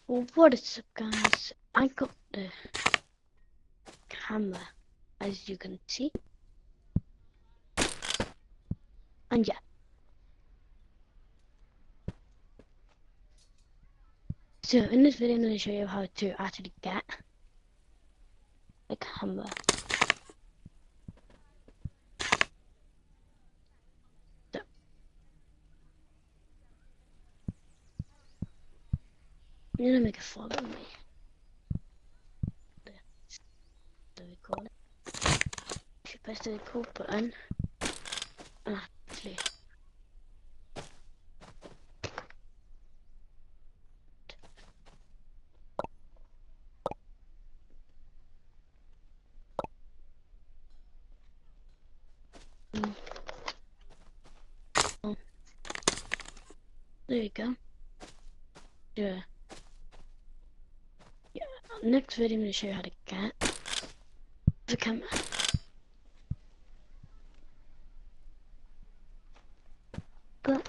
Well, what is up, guys? I got the camera, as you can see, and yeah. So in this video, I'm going to show you how to actually get the camera. So, I'm going to make a follow me. The recorder. If you press the record button, and actually. There you go. Yeah. Next video, I'm going to show you how to get the camera. But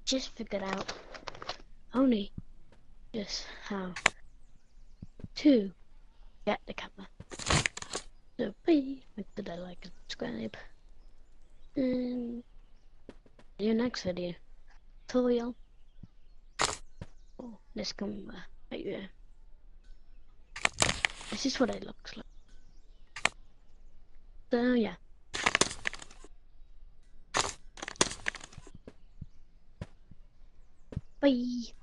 just figured out only just how to get the camera. So please make sure to like and subscribe. And see you next video. Tutorial. Oh, this camera right here. This is what it looks like. So yeah. Bye.